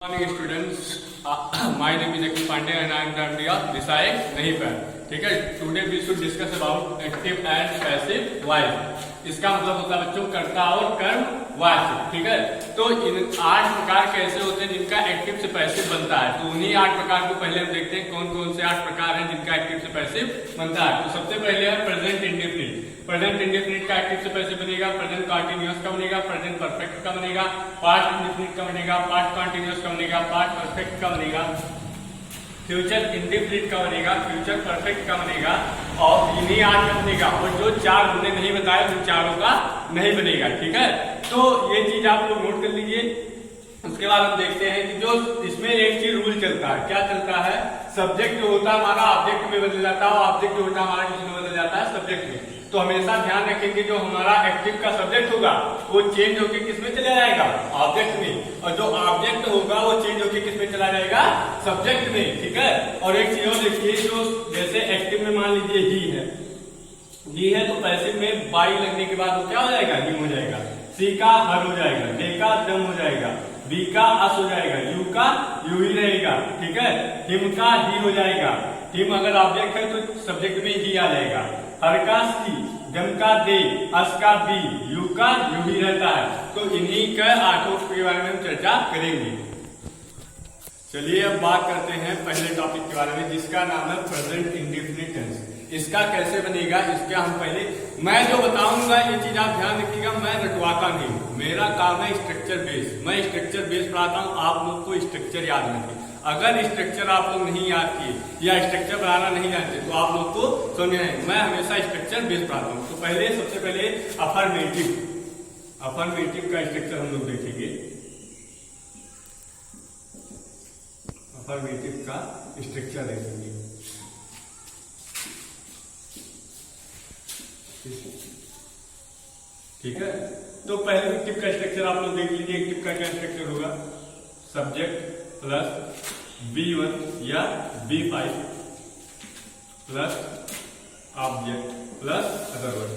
Morning students, my name is Akhil Pandey and I am the MD of Visayek Nahiper. ठीक है, today we should discuss about active and passive voice. इसका मतलब होता है बच्चों कर्ता और कर्म वाच्य. ठीक है, तो इन 8 प्रकार कैसे होते हैं जिनका एक्टिव से पैसिव बनता है. तो उन्हीं 8 प्रकार को पहले हम देखते हैं कौन कौन से 8 प्रकार हैं जिनका एक्टिव से पैसिव बनता है. तो सबसे पहले है प्रेजेंट इंडेफिनिट. प्रेजेंट इंडेफिनिट का एक्टिव से पैसिव बनेगा. प्रेजेंट कंटीन्यूअस का बनेगा. प्रेजेंट परफेक्ट का बनेगा. पास्ट इंडेफिनिट का बनेगा. पास्ट कंटीन्यूअस का बनेगा. पास्ट परफेक्ट का बनेगा. फ्यूचर इंडेफिनिट का बनेगा. फ्यूचर परफेक्ट का बनेगा. और इन्हीं 8 का बनेगा. और जो 4 हमने नहीं बताया उन चारों का नहीं बनेगा. ठीक है, तो ये चीज आप लोग नोट कर लीजिए. उसके बाद हम देखते हैं कि जो इसमें एक चीज रूल चलता है. क्या चलता है? सब्जेक्ट जो होता है हमारा ऑब्जेक्ट में बदल जाता है और ऑब्जेक्ट जो होता है हमारा किसमें बदल जाता है? सब्जेक्ट में. तो हमेशा ध्यान रखेंगे जो हमारा एक्टिव का सब्जेक्ट होगा वो चेंज होकर किसमें चला जाएगा? ऑब्जेक्ट में. और जो ऑब्जेक्ट होगा वो चेंज होकर किसमें चला जाएगा? सब्जेक्ट में. ठीक है, और एक चीज और देखिए, जो जैसे एक्टिव में मान लीजिए ही है. ही है तो पैसिव में बाई लगने के बाद वो क्या हो जाएगा? हिम हो जाएगा. सी का हर हो जाएगा. डे का दम हो जाएगा. बी का अस हो जाएगा. यू का यू ही रहेगा. ठीक है, हिम का ही हो जाएगा. हिम अगर ऑब्जेक्ट है तो सब्जेक्ट में ही आ जाएगा. हर का सी, जम का दे, अस का बी, यू का यू ही रहता है. तो इन्हीं का 8 के बारे में हम चर्चा करेंगे. चलिए अब बात करते हैं पहले टॉपिक के बारे में जिसका नाम है प्रेजेंट इंडेफिनिट टेंस. इसका कैसे बनेगा इसका हम पहले मैं जो बताऊंगा ये चीज आप ध्यान रखिएगा. मैं रटवाता नहीं हूं, मेरा काम है स्ट्रक्चर बेस. मैं स्ट्रक्चर बेस पढ़ाता हूं. आप लोग को स्ट्रक्चर याद रखें. अगर स्ट्रक्चर आप लोग नहीं याद किए या स्ट्रक्चर बनाना नहीं जानते तो आप लोग को समझ नहीं. मैं हमेशा स्ट्रक्चर बेस पढ़ाता हूं. तो पहले सबसे पहले अफर्मेटिव का स्ट्रक्चर हम लोग देखेंगे. अफर्मेटिव का स्ट्रक्चर देखेंगे. ठीक है, तो पहले एक्टिव का स्ट्रक्चर आप लोग देख लीजिए. एक्टिव का क्या स्ट्रक्चर होगा? सब्जेक्ट प्लस B1 या B5 plus object plus other word.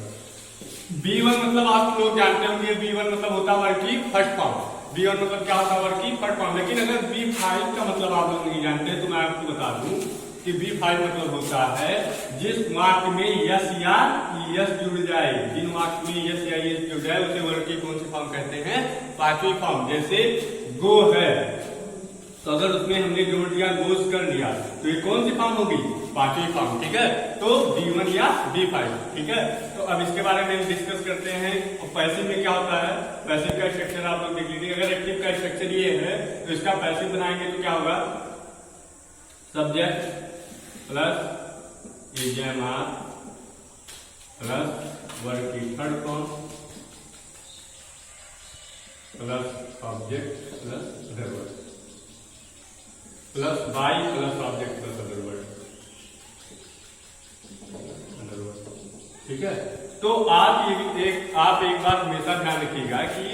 B1 मतलब आप लोग जानते होंगे B1 मतलब होता है वर्ड की फर्स्ट फॉर्म. B1 मतलब क्या होता है? वर्ड की फर्स्ट फॉर्म. लेकिन अगर B5 का मतलब आप लोग नहीं जानते तो मैं आपको बता दूं कि B5 मतलब होता है जिस वाक्य में यस या यस जुड़ जाए. जिन वाक्य में यस या यस जुड़ जाए उसे वर्ड की कौन सी फॉर्म कहते हैं? पांचवी फॉर्म. जैसे गो है तो अगर उसमें हमने जोड़ दिया गोस कर दिया तो ये कौन सी फॉर्म होगी? पांचवी फॉर्म. ठीक है, तो B1 या B5. ठीक है, तो अब इसके बारे में डिस्कस करते हैं. और पैसिव में क्या होता है? पैसिव का स्ट्रक्चर आप लोग देख लीजिए. अगर एक्टिव का स्ट्रक्चर ये है तो इसका पैसिव बनाएंगे तो क्या होगा? सब्जेक्ट प्लस एजेमार प्लस वर्ड की third form plus object plus other word plus by plus object plus other word. ठीक है, तो आप एक बार हमेशा ध्यान रखिएगा कि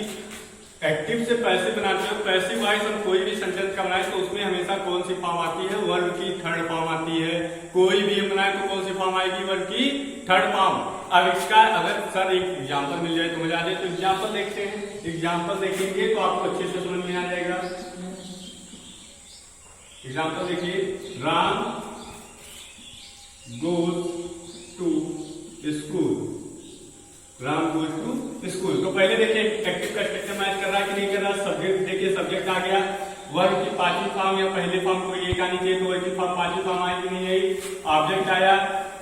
एक्टिव से पैसिव बनाते हो. पैसिव वाइज हम कोई भी सेंटेंस का बनाए तो उसमें हमेशा कौन सी फॉर्म आती है? वर्ड की थर्ड फॉर्म आती है. कोई भी हम बनाए तो कौन सी फॉर्म आएगी? वर्ड की थर्ड फॉर्म. अब इसका अगर सर एक एग्जाम्पल मिल जाए तो मजा आ जाए. तो एग्जाम्पल देखते हैं. एग्जाम्पल देखेंगे तो आपको अच्छे से समझ में आ जाएगा. एग्जाम्पल देखिए. Ram goes to school. Ram goes to school. तो पहले देखिए एक्टिव का स्ट्रक्चर मैच कर रहा है कि नहीं कर रहा? सब्जेक्ट देखिए, सब्जेक्ट आ गया. वर्ड की पांचवी फॉर्म या पहले फॉर्म कोई एक आनी चाहिए तो वर्ड की फॉर्म पांचवी फॉर्म आई कि नहीं आई? ऑब्जेक्ट आया.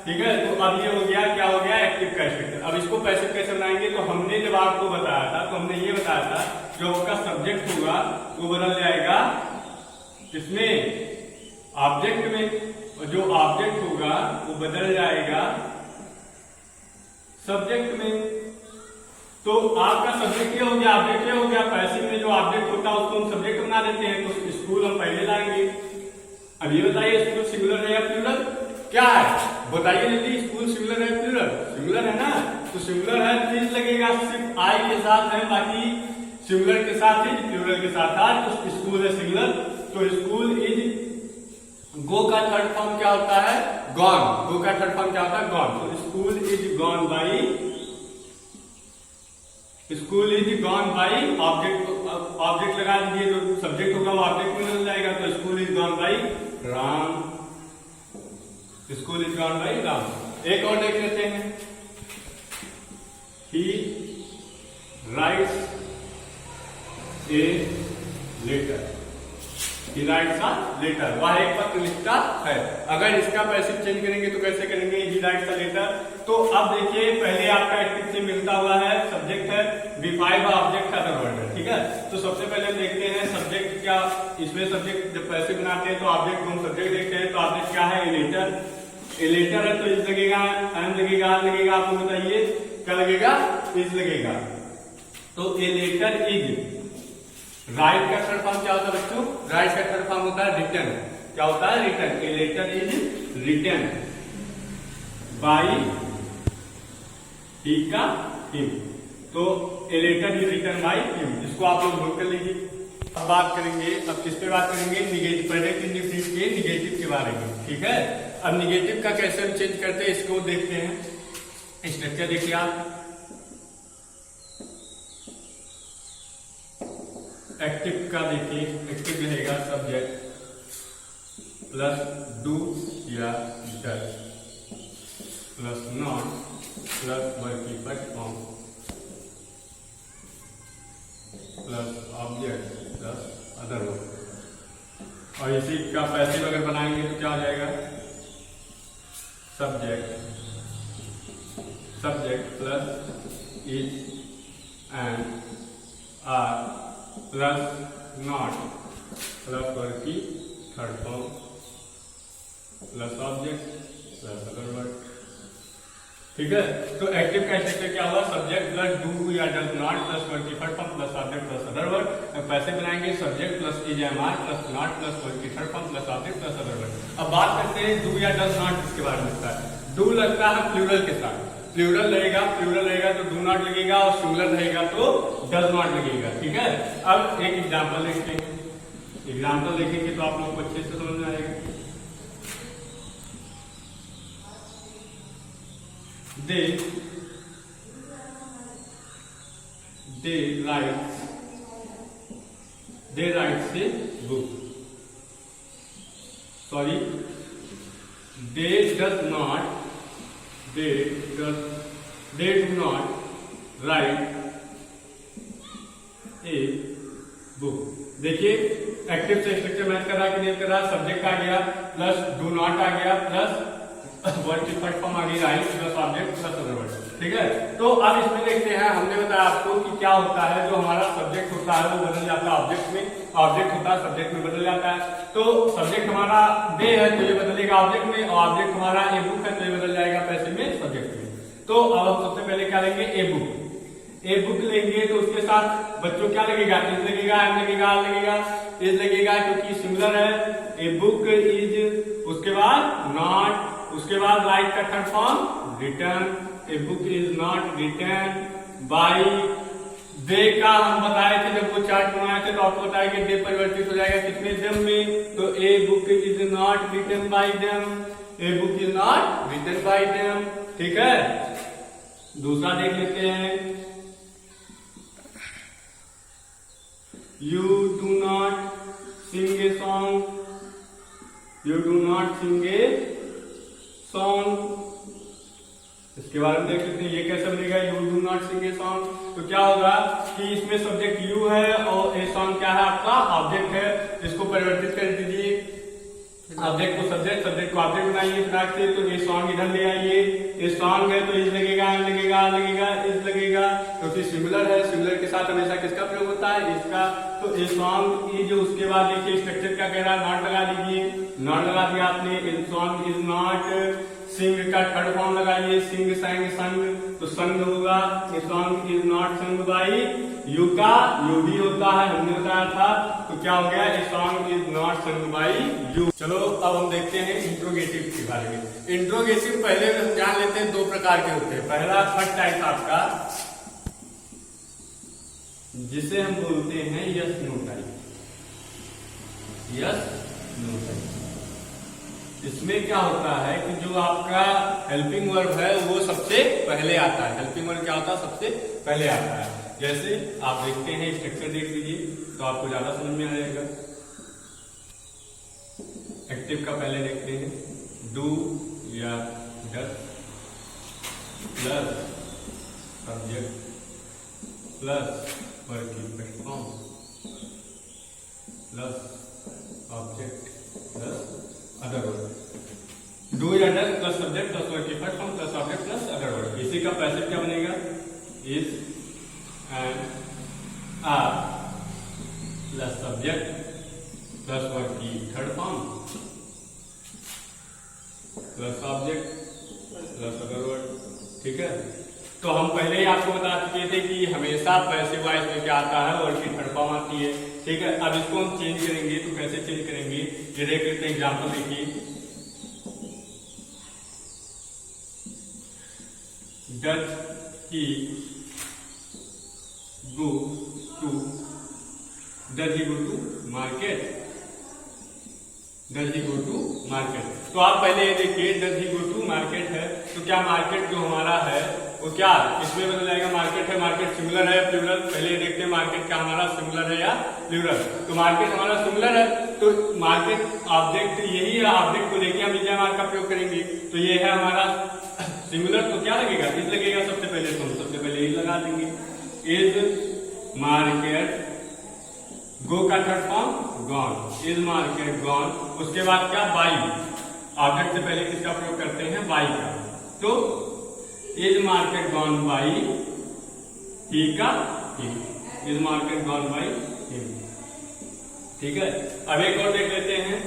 ठीक है, तो अब ये हो गया, क्या हो गया? एक्टिव का स्ट्रक्चर. अब इसको पैसिव कैसे बनाएंगे? तो हमने जब आपको बताया था तो हमने ये बताया था जो आपका सब्जेक्ट होगा वो बदल जाएगा किसमें? ऑब्जेक्ट में. और जो ऑब्जेक्ट होगा वो बदल जाएगा सब्जेक्ट में. तो आपका सब्जेक्ट क्या हो गया? ऑब्जेक्ट क्या हो गया? पैसिव में जो ऑब्जेक्ट होता है उसको हम सब्जेक्ट बना देते हैं. तो स्कूल हम पहले लाएंगे. अब ये बताइए स्कूल सिंगुलर है या प्लूरल? क्या है बताइए जल्दी. स्कूल सिंगुलर है प्लूरल? सिंगुलर है ना. तो सिंगुलर है तो इज लगेगा. सिर्फ आई के साथ है, बाकी सिंगुलर के साथ ही प्लूरल के साथ था. तो स्कूल है सिंगुलर. तो स्कूल इज. गो का थर्ड फॉर्म क्या होता है? गॉन. गो का थर्ड फॉर्म क्या होता है? गॉन. तो school is gone by school is gone by object लगा दीजिए, जो सब्जेक्ट होगा वो ऑब्जेक्ट में बदल जाएगा। तो school is gone by Ram, school is gone by Ram. एक और देख लेते हैं, he writes a letter, he writes a letter, वह एक पत्र लिखता है। अगर इसका पैसिव चेंज करेंगे तो कैसे करेंगे, ही राइट्स अ लेटर। तो अब देखिए पहले आपका एक्टिव से मिलता हुआ है, सब्जेक्ट है, V5 ऑब्जेक्ट का अदर वर्ड है, ठीक है। तो सबसे पहले हम देखते हैं सब्जेक्ट क्या, इसमें सब्जेक्ट जब पैसिव बनाते हैं तो ऑब्जेक्ट को हम सब्जेक्ट देखते हैं। तो ऑब्जेक्ट क्या है, ए लेटर, ए लेटर है तो इज लगेगा, एम लगेगा, आर लगेगा, आपको बताइए क्या लगेगा, इज लगेगा। तो ए लेटर इज, राइट का थर्ड फॉर्म क्या होता है बच्चों, राइट का थर्ड फॉर्म होता है रिटर्न, क्या होता है, return. A letter is return by he का हिम, तो a letter is return by him, इसको आप लोग नोट कर लीजिए। अब बात करेंगे, अब किस पे बात करेंगे, निगेटिव, प्रेजेंट इंडेफिनिट के निगेटिव के बारे में, ठीक है। अब निगेटिव का कैसे हम चेंज करते हैं इसको देखते हैं। स्ट्रक्चर देखिए आप, एक्टिव का देखिए, एक्टिव रहेगा सब्जेक्ट प्लस डू या does plus not plus verb keeper form plus object plus other verb. और इसी का पैसिव अगर बनाएंगे तो क्या हो जाएगा, subject plus is and are plus not plus verb की third form plus object plus other verb, ठीक है। तो एक्टिव का स्ट्रक्चर क्या हुआ, सब्जेक्ट प्लस डू या डज नॉट प्लस वर्ब की third form plus object plus other verb. पैसे बनाएंगे subject plus is am are plus not plus verb की third form plus object plus other verb. अब बात करते हैं डू या डज नॉट, किसके बारे में लगता है, डू लगता है प्लूरल के साथ, प्लूरल रहेगा तो डू नॉट लगेगा, और सिंगुलर रहेगा तो डज नॉट लगेगा, ठीक है। अब एक एग्जांपल देखते हैं, एग्जांपल देखेंगे तो आप लोगों को अच्छे से समझ में आएगा। they write a book, sorry, they do not write a book। देखिए एक्टिव से स्ट्रक्चर मैच कर रहा है कि नहीं कर रहा, सब्जेक्ट आ गया प्लस डू नॉट आ गया प्लस वर्ड की फर्स्ट फॉर्म आ गई right plus object plus other word, ठीक है। तो अब इसमें देखते हैं, हमने बताया आपको कि क्या होता है, जो हमारा सब्जेक्ट होता है वो बदल जाता है ऑब्जेक्ट में, ऑब्जेक्ट होता है सब्जेक्ट में बदल जाता है। तो सब्जेक्ट हमारा डे है तो ये बदलेगा ऑब्जेक्ट में, और ऑब्जेक्ट हमारा ए बुक है तो ये बदल जाएगा पैसिव में सब्जेक्ट में। तो अब हम सबसे पहले क्या लेंगे, ए बुक। ए बुक लेंगे तो उसके साथ बच्चों क्या लगेगा, इज लगेगा, एम लगेगा, आर लगेगा, इज लगेगा क्योंकि सिंगुलर है। ए बुक इज, उसके बाद नॉट, उसके बाद राइट का third form return, a book is not return by, they का हम बताए थे जब वो चार्ट बनाए थे तो आपको बताया कि दे परिवर्तित हो जाएगा कितने देम में, तो a book is not written by them, a book is not written by them, ठीक है। दूसरा देख लेते हैं, you do not sing a song, you do not sing a song, इसके बारे में देख लेते हैं ये कैसे बनेगा, you do not sing a song. तो क्या होगा कि इसमें सब्जेक्ट यू है और ए सॉन्ग क्या है आपका ऑब्जेक्ट है, इसको परिवर्तित कर दीजिए, ऑब्जेक्ट को सब्जेक्ट, सब्जेक्ट को ऑब्जेक्ट बनाइए फ्रैक से, तो ए सॉन्ग इधर ले आइए, ए सॉन्ग है तो इज लगेगा, एम लगेगा, आर लगेगा, इज लगेगा, क्योंकि सिंगुलर है, सिंगुलर के साथ हमेशा किसका प्रयोग होता है, इसका। तो ए सॉन्ग इज, उसके बाद देखिए स्ट्रक्चर क्या कह रहा है, नॉट लगा दीजिए, नॉट लगा दिया आपने, ए सॉन्ग इज नॉट, सिंग का थर्ड फॉर्म लगाइए, सिंग संग संग, तो संग होगा, ए सॉन्ग इज नॉट संग बाई, यू का यू भी होता है, हमने बताया था, तो क्या हो गया, ए सॉन्ग इज नॉट संग बाई यू। चलो अब हम देखते हैं इंट्रोगेटिव के बारे में। इंट्रोगेटिव पहले हम जान लेते हैं, दो प्रकार के होते हैं। पहला फर्स्ट टाइप आपका जिसे हम बोलते हैं yes no type, yes no type. इसमें क्या होता है कि जो आपका हेल्पिंग वर्ब है वो सबसे पहले आता है, हेल्पिंग वर्ब क्या होता है, सबसे पहले आता है। जैसे आप देखते हैं स्ट्रक्चर देख लीजिए तो आपको ज्यादा समझ में आ जाएगा। एक्टिव का पहले देखते हैं, डू या does plus subject plus verb की first form plus object plus other word. Do या does plus subject plus verb की first form plus object plus other word. इसी का पैसिव क्या बनेगा, is and are plus subject plus verb की third form plus object plus other word. ठीक है, तो हम पहले ही आपको बता चुके थे कि हमेशा पैसिव वॉइस में क्या आता है, वर्ड की थर्ड फॉर्म आती है। ठीक है, अब इसको हम चेंज करेंगे तो कैसे चेंज करेंगे ये देख लेते हैं। एग्जाम्पल देखिए, does he go to, does he go to market, does he go to market. तो आप पहले ये देखिए, does he go to market है तो क्या मार्केट जो हमारा है वो क्या इसमें बदल जाएगा, मार्केट है, मार्केट सिंगुलर है प्लूरल। पहले देखते हैं मार्केट क्या हमारा सिंगुलर है या प्लूरल। तो मार्केट हमारा सिंगुलर है तो मार्केट ऑब्जेक्ट यही है, ऑब्जेक्ट को लेके हम इज मार्क का प्रयोग करेंगे। तो ये है हमारा सिंगुलर, तो क्या लगेगा, इज लगेगा सबसे पहले, तो हम सबसे पहले इज लगा देंगे। इज मार्केट, गो का third form gone, is market gone. उसके बाद क्या, बाई, ऑब्जेक्ट से पहले किसका प्रयोग करते हैं, बाई का। तो is market gone by he का him, is market gone by him. ठीक है, अब एक और देख लेते हैं,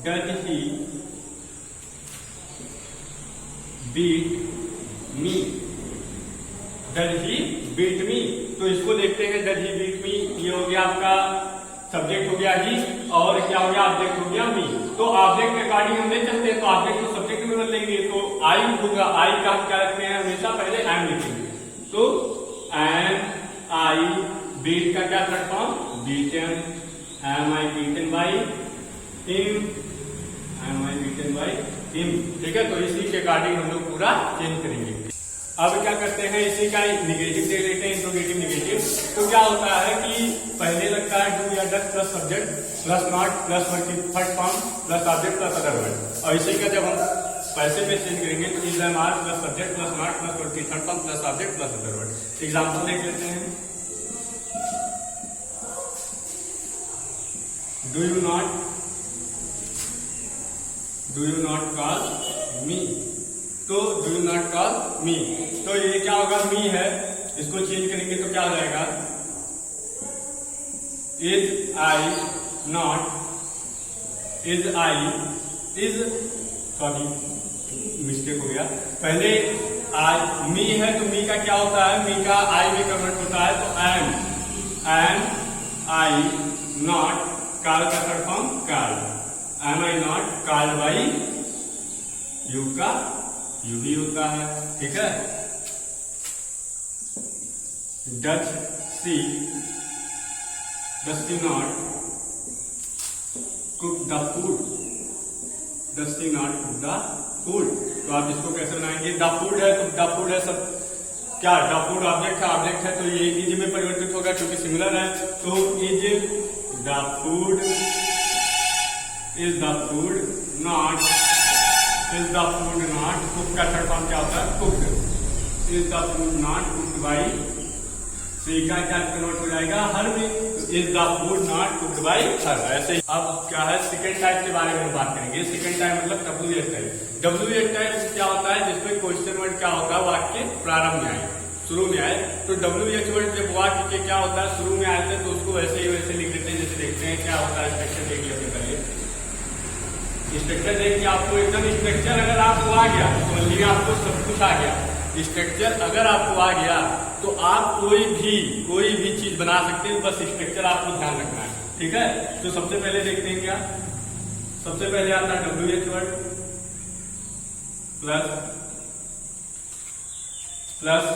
does he beat me, does he beat me. तो इसको देखते हैं, डज ही बीट मी, ये हो गया आपका सब्जेक्ट हो गया ही, और क्या हो गया, ऑब्जेक्ट हो गया मी। तो ऑब्जेक्ट के अकॉर्डिंग हम नहीं चलते, तो ऑब्जेक्ट को सब्जेक्ट में बदलेंगे। तो आई होगा, आई का हम क्या रखते हैं, हमेशा पहले एम लिखेंगे। तो एम आई, बीट का क्या third form, beaten, am I beaten by him, am I beaten by him. ठीक है, तो इसी के अकॉर्डिंग हम लोग पूरा चेंज करेंगे। अब क्या करते हैं, इसी का निगेटिव दे लेते हैं, इंट्रोगेटिव निगेटिव। तो क्या होता है कि पहले लगता है डू या does plus subject plus not plus verb की first form plus object plus other word. और इसी का जब हम पैसे में चेंज करेंगे तो is am are plus subject plus not plus verb की third form plus object plus other word. Example देख लेते हैं, do you not call me, तो do you not call me. तो ये क्या होगा, मी है, इसको चेंज करेंगे तो क्या हो जाएगा, is I not, is I, is, sorry mistake हो गया, पहले आई मी है तो मी का क्या होता है, मी का आई में कन्वर्ट होता है। तो एम आई नॉट, कॉल का third form call, am I not called by, you का यू भी होता है। ठीक है, does she not cook the food, does she not cook the food. तो आप इसको कैसे बनाएंगे, द फूड है तो द फूड है, सब क्या, द फूड ऑब्जेक्ट है, ऑब्जेक्ट है तो ये इज में परिवर्तित होगा क्योंकि सिंगुलर है। तो is the food, is the food not, is the food not, cook का थर्ड फॉर्म क्या होता है, cooked, is the food not cooked by, she का क्या कन्वर्ट हो जाएगा हर में, is the food not cooked by her. ऐसे ही अब क्या है, सेकंड टाइप के बारे में बात करेंगे। सेकंड टाइप मतलब WH टाइप। WH टाइप क्या होता है, जिसमें क्वेश्चन वर्ड क्या होता है, वाक्य प्रारंभ में आए, शुरू में आए। तो WH वर्ड जब वाक्य के क्या होता है, शुरू में आए थे तो उसको वैसे ही वैसे लिख देते हैं। जैसे देखते हैं क्या होता है, स्ट्रक्चर देख लिया पहले, स्ट्रक्चर देखिए आपको एकदम स्ट्रक्चर अगर आपको आ गया तो समझ लीजिए आपको सब कुछ आ गया। स्ट्रक्चर अगर आपको आ गया तो आप कोई भी चीज बना सकते हैं, बस स्ट्रक्चर आपको ध्यान रखना है। ठीक है, तो सबसे पहले देखते हैं क्या, सबसे पहले आता है WH वर्ड प्लस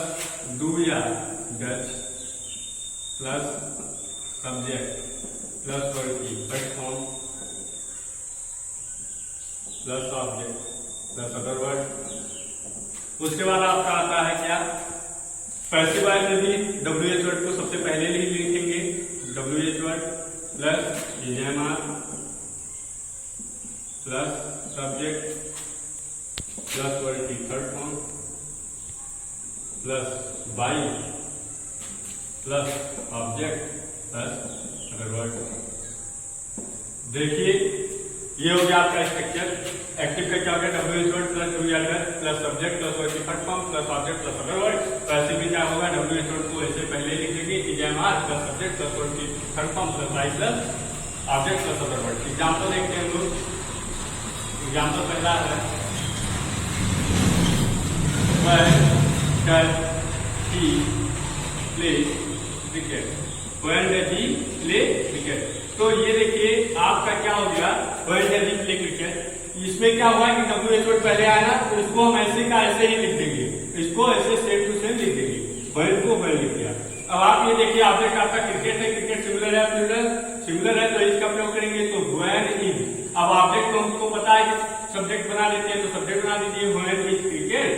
डू या does plus subject plus word की first form plus object plus other word. उसके बाद आपका आता है क्या, पैसिव वॉइस में भी WH वर्ड को सबसे पहले ही लिखेंगे, WH word plus EMR plus subject plus word की third form plus by plus object plus other word. देखिए ये हो गया आपका स्ट्रक्चर। एक्टिव का क्या हो गया, WH word plus to address plus subject plus word की third form plus object plus other word. Passive भी क्या होगा, WH वर्ड को ऐसे पहले लिख देंगे, EMR plus subject plus word की third form plus by plus object plus other word. Example देखते हैं हम लोग। एग्जाम्पल पहला है when does he play cricket, when does he play cricket। तो ये देखिए आपका क्या हो गया, when does he play cricket। इसमें क्या हुआ कि WH वर्ड पहले आया ना, तो इसको हम ऐसे का ऐसे ही लिख देंगे, इसको ऐसे सेम टू सेम लिख देंगे, when को when लिख दिया। अब आप ये देखिए ऑब्जेक्ट आपका क्रिकेट है, क्रिकेट सिमिलर है प्लूरल सिमिलर है, तो इसका प्रयोग करेंगे तो when is। अब ऑब्जेक्ट को हमको पता है कि सब्जेक्ट बना देते हैं, तो सब्जेक्ट बना दीजिए when is cricket।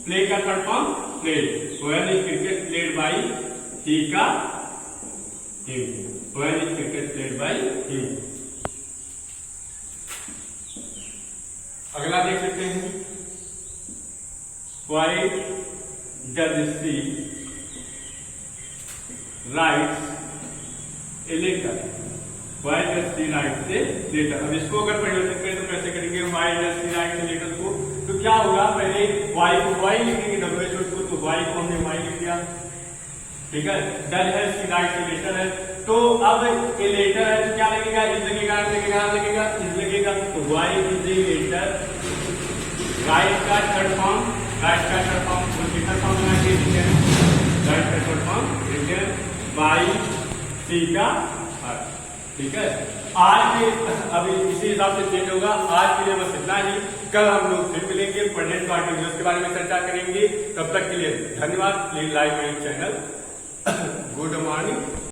प्ले का third form play, when is cricket played by he का him, when is cricket played by him। अगला देख सकते हैं, why does she write a letter, why does she write a letter। अब इसको अगर परिवर्तित करें तो कैसे करेंगे, why does she write a letter को, तो क्या होगा, पहले y को y लिखेंगे, WH वर्ड को, तो y को हमने y लिख दिया, ठीक है। डज है शी राइट ए लेटर है, तो अब ए लेटर है तो क्या लगेगा, इज लगेगा, लगेगा इज लगेगा, तो y is a letter. Write का थर्ड फॉर्म, राइट का third form third form write का third form written by she का हर, ठीक है। आज के अभी इसी हिसाब से चेंज होगा। आज के लिए बस इतना ही, कल हम लोग फिर मिलेंगे, प्रेजेंट पार्टिकुलर्स के बारे में चर्चा करेंगे। तब तक के लिए धन्यवाद। Please like my channel. Good morning.